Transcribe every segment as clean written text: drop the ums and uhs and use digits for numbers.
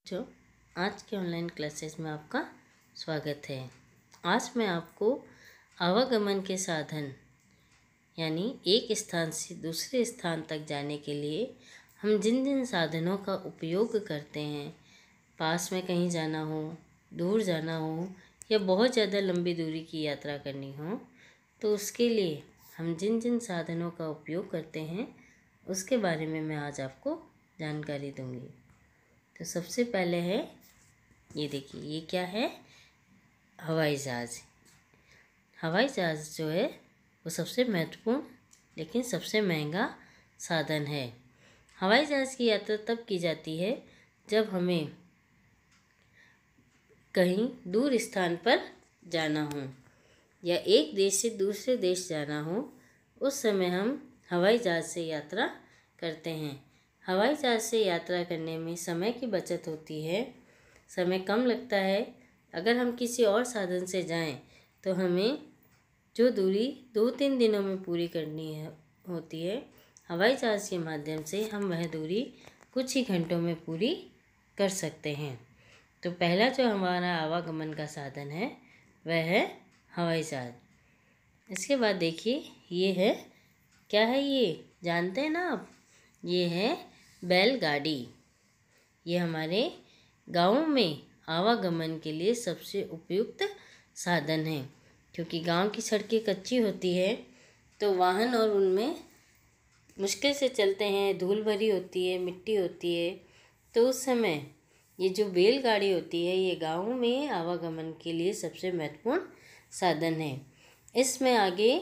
जो आज के ऑनलाइन क्लासेस में आपका स्वागत है। आज मैं आपको आवागमन के साधन यानी एक स्थान से दूसरे स्थान तक जाने के लिए हम जिन जिन साधनों का उपयोग करते हैं, पास में कहीं जाना हो, दूर जाना हो या बहुत ज़्यादा लंबी दूरी की यात्रा करनी हो, तो उसके लिए हम जिन जिन साधनों का उपयोग करते हैं उसके बारे में मैं आज आपको जानकारी दूंगी। तो सबसे पहले है, ये देखिए, ये क्या है? हवाई जहाज़। हवाई जहाज़ जो है वो सबसे महत्वपूर्ण लेकिन सबसे महंगा साधन है। हवाई जहाज़ की यात्रा तब की जाती है जब हमें कहीं दूर स्थान पर जाना हो या एक देश से दूसरे देश जाना हो, उस समय हम हवाई जहाज़ से यात्रा करते हैं। हवाई जहाज़ से यात्रा करने में समय की बचत होती है, समय कम लगता है। अगर हम किसी और साधन से जाएं तो हमें जो दूरी 2-3 दिनों में पूरी करनी होती है, हवाई जहाज़ के माध्यम से हम वह दूरी कुछ ही घंटों में पूरी कर सकते हैं। तो पहला जो हमारा आवागमन का साधन है वह है हवाई जहाज़। इसके बाद देखिए, ये है, क्या है ये, जानते हैं ना आप? ये है बैलगाड़ी। ये हमारे गाँव में आवागमन के लिए सबसे उपयुक्त साधन है, क्योंकि गांव की सड़कें कच्ची होती है तो वाहन और उनमें मुश्किल से चलते हैं, धूल भरी होती है, मिट्टी होती है। तो उस समय ये जो बैलगाड़ी होती है, ये गाँव में आवागमन के लिए सबसे महत्वपूर्ण साधन है। इसमें आगे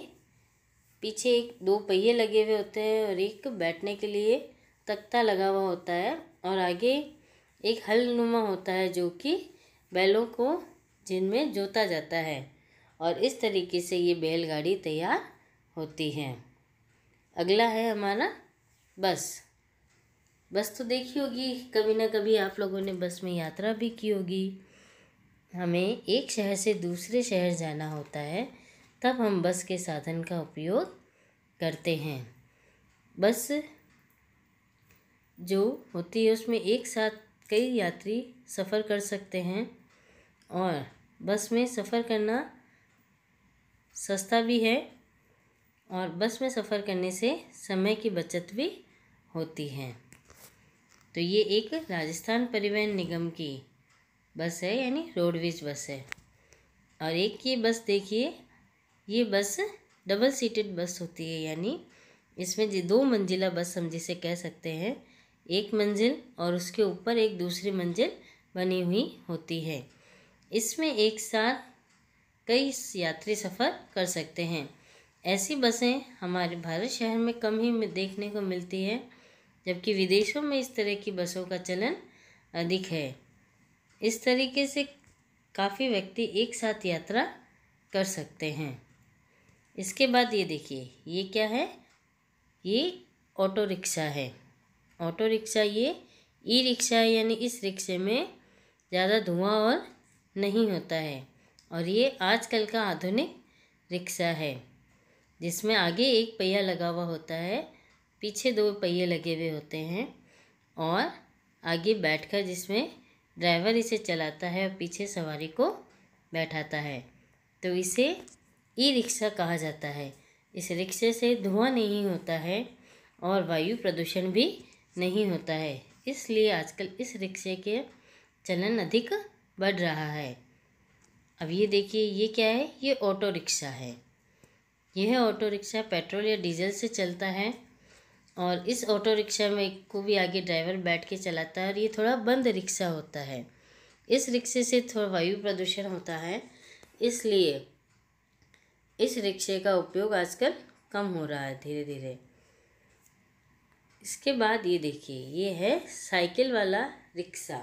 पीछे 2 पहिए लगे हुए होते हैं और एक बैठने के लिए तख्ता लगा हुआ होता है, और आगे एक हलनुमा होता है जो कि बैलों को जिनमें जोता जाता है, और इस तरीके से ये बैलगाड़ी तैयार होती है। अगला है हमारा बस। बस तो देखी होगी, कभी ना कभी आप लोगों ने बस में यात्रा भी की होगी। हमें एक शहर से दूसरे शहर जाना होता है, तब हम बस के साधन का उपयोग करते हैं। बस जो होती है उसमें एक साथ कई यात्री सफ़र कर सकते हैं, और बस में सफ़र करना सस्ता भी है, और बस में सफ़र करने से समय की बचत भी होती है। तो ये एक राजस्थान परिवहन निगम की बस है, यानी रोडवेज बस है। और एक ये बस देखिए, ये बस डबल सीटेड बस होती है, यानी इसमें 2 मंजिला बस हम जिसे कह सकते हैं। एक मंजिल और उसके ऊपर एक दूसरी मंजिल बनी हुई होती है। इसमें एक साथ कई यात्री सफ़र कर सकते हैं। ऐसी बसें हमारे भारत शहर में कम ही देखने को मिलती है, जबकि विदेशों में इस तरह की बसों का चलन अधिक है। इस तरीके से काफ़ी व्यक्ति एक साथ यात्रा कर सकते हैं। इसके बाद ये देखिए, ये क्या है? ये ऑटो रिक्शा है। ऑटो रिक्शा ये ई रिक्शा है, यानी इस रिक्शे में ज़्यादा धुआं और नहीं होता है, और ये आजकल का आधुनिक रिक्शा है, जिसमें आगे एक पहिया लगा हुआ होता है, पीछे 2 पहिए लगे हुए होते हैं, और आगे बैठकर जिसमें ड्राइवर इसे चलाता है और पीछे सवारी को बैठाता है। तो इसे ई रिक्शा कहा जाता है। इस रिक्शे से धुआं नहीं होता है और वायु प्रदूषण भी नहीं होता है, इसलिए आजकल इस रिक्शे के चलन अधिक बढ़ रहा है। अब ये देखिए, ये क्या है? ये ऑटो रिक्शा है। यह ऑटो रिक्शा पेट्रोल या डीजल से चलता है, और इस ऑटो रिक्शा में को भी आगे ड्राइवर बैठ के चलाता है, और ये थोड़ा बंद रिक्शा होता है। इस रिक्शे से थोड़ा वायु प्रदूषण होता है, इसलिए इस रिक्शे का उपयोग आजकल कम हो रहा है धीरे धीरे। इसके बाद ये देखिए, ये है साइकिल वाला रिक्शा,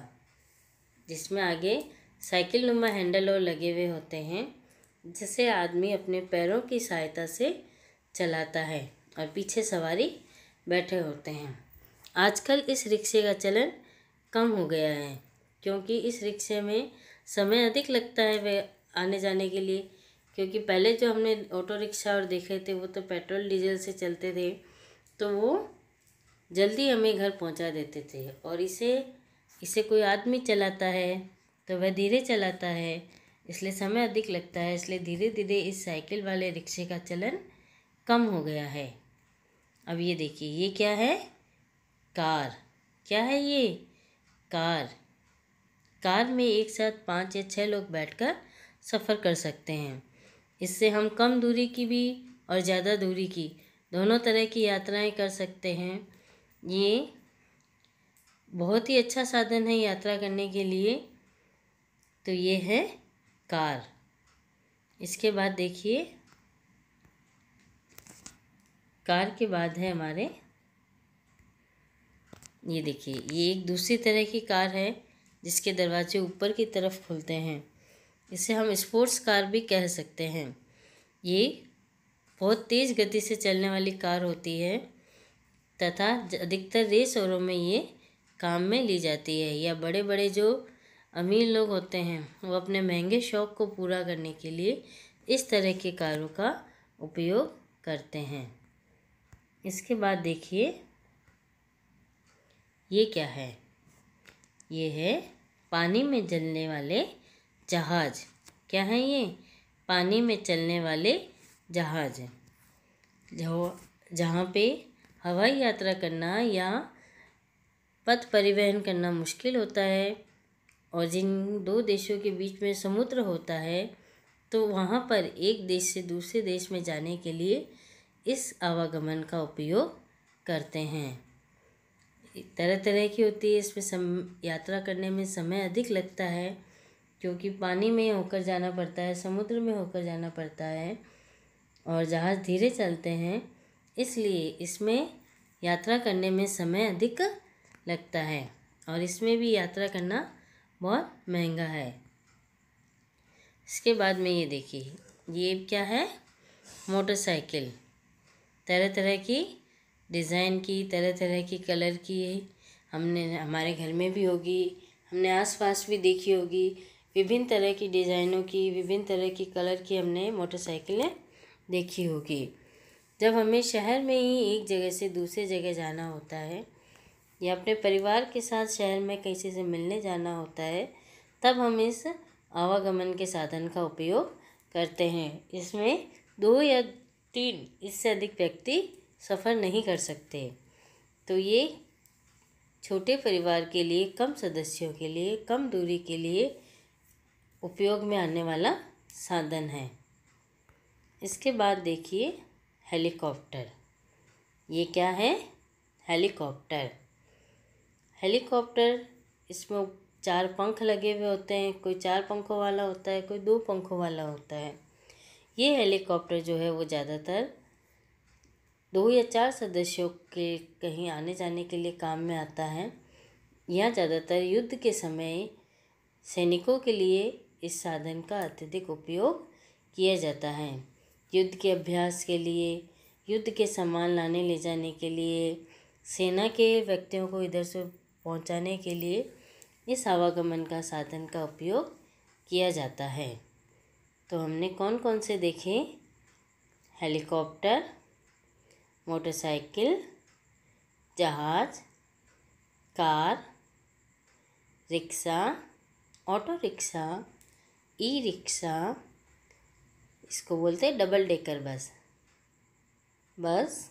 जिसमें आगे साइकिल नुमा हैंडल और लगे हुए होते हैं, जिसे आदमी अपने पैरों की सहायता से चलाता है, और पीछे सवारी बैठे होते हैं। आजकल इस रिक्शे का चलन कम हो गया है, क्योंकि इस रिक्शे में समय अधिक लगता है वे आने जाने के लिए, क्योंकि पहले जो हमने ऑटो रिक्शा और देखे थे वो तो पेट्रोल डीजल से चलते थे, तो वो जल्दी हमें घर पहुंचा देते थे, और इसे इसे कोई आदमी चलाता है तो वह धीरे चलाता है, इसलिए समय अधिक लगता है, इसलिए धीरे धीरे इस साइकिल वाले रिक्शे का चलन कम हो गया है। अब ये देखिए, ये क्या है? कार। क्या है ये? कार। कार में एक साथ 5 या 6 लोग बैठकर सफ़र कर सकते हैं। इससे हम कम दूरी की भी और ज़्यादा दूरी की दोनों तरह की यात्राएं कर सकते हैं। ये बहुत ही अच्छा साधन है यात्रा करने के लिए। तो ये है कार। इसके बाद देखिए, कार के बाद है हमारे, ये देखिए, ये एक दूसरी तरह की कार है जिसके दरवाजे ऊपर की तरफ खुलते हैं। इसे हम स्पोर्ट्स कार भी कह सकते हैं। ये बहुत तेज़ गति से चलने वाली कार होती है तथा अधिकतर रेस ओरों में ये काम में ली जाती है, या बड़े बड़े जो अमीर लोग होते हैं वो अपने महंगे शौक़ को पूरा करने के लिए इस तरह की कारों का उपयोग करते हैं। इसके बाद देखिए, ये क्या है? ये है पानी में चलने वाले जहाज़। क्या है ये? पानी में चलने वाले जहाज़। जहाँ पे हवाई यात्रा करना या पथ परिवहन करना मुश्किल होता है और जिन 2 देशों के बीच में समुद्र होता है, तो वहाँ पर एक देश से दूसरे देश में जाने के लिए इस आवागमन का उपयोग करते हैं। तरह तरह की होती है, इसमें यात्रा करने में समय अधिक लगता है क्योंकि पानी में होकर जाना पड़ता है, समुद्र में होकर जाना पड़ता है और जहाज़ धीरे चलते हैं, इसलिए इसमें यात्रा करने में समय अधिक लगता है और इसमें भी यात्रा करना बहुत महंगा है। इसके बाद में ये देखिए, ये क्या है? मोटरसाइकिल। तरह तरह की डिज़ाइन की, तरह तरह की कलर की हमने हमारे घर में भी होगी, हमने आसपास भी देखी होगी। विभिन्न तरह की डिज़ाइनों की, विभिन्न तरह की कलर की हमने मोटरसाइकिलें देखी होगी। जब हमें शहर में ही एक जगह से दूसरे जगह जाना होता है या अपने परिवार के साथ शहर में किसी से मिलने जाना होता है, तब हम इस आवागमन के साधन का उपयोग करते हैं। इसमें 2 या 3 इससे अधिक व्यक्ति सफ़र नहीं कर सकते। तो ये छोटे परिवार के लिए, कम सदस्यों के लिए, कम दूरी के लिए उपयोग में आने वाला साधन है। इसके बाद देखिए, हेलीकॉप्टर। ये क्या है? हेलीकॉप्टर। हेलीकॉप्टर, इसमें 4 पंख लगे हुए होते हैं। कोई 4 पंखों वाला होता है, कोई 2 पंखों वाला होता है। ये हेलीकॉप्टर जो है वो ज़्यादातर 2 या 4 सदस्यों के कहीं आने जाने के लिए काम में आता है। यह ज़्यादातर युद्ध के समय सैनिकों के लिए इस साधन का अत्यधिक उपयोग किया जाता है। युद्ध के अभ्यास के लिए, युद्ध के सामान लाने ले जाने के लिए, सेना के व्यक्तियों को इधर से पहुंचाने के लिए इस आवागमन का साधन का उपयोग किया जाता है। तो हमने कौन कौन से देखे? हेलीकॉप्टर, मोटरसाइकिल, जहाज़, car, rickshaw, auto rickshaw, e rickshaw, इसको बोलते हैं डबल डेकर बस,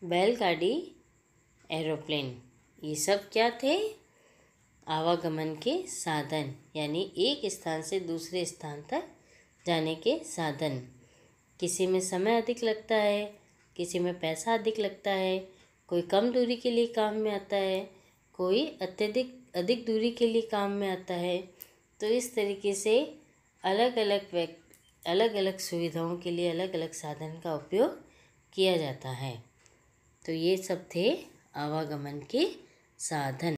बैलगाड़ी, एरोप्लेन। ये सब क्या थे? आवागमन के साधन, यानी एक स्थान से दूसरे स्थान तक जाने के साधन। किसी में समय अधिक लगता है, किसी में पैसा अधिक लगता है, कोई कम दूरी के लिए काम में आता है, कोई अधिक दूरी के लिए काम में आता है। तो इस तरीके से अलग अलग सुविधाओं के लिए अलग अलग साधन का उपयोग किया जाता है। तो ये सब थे आवागमन के साधन।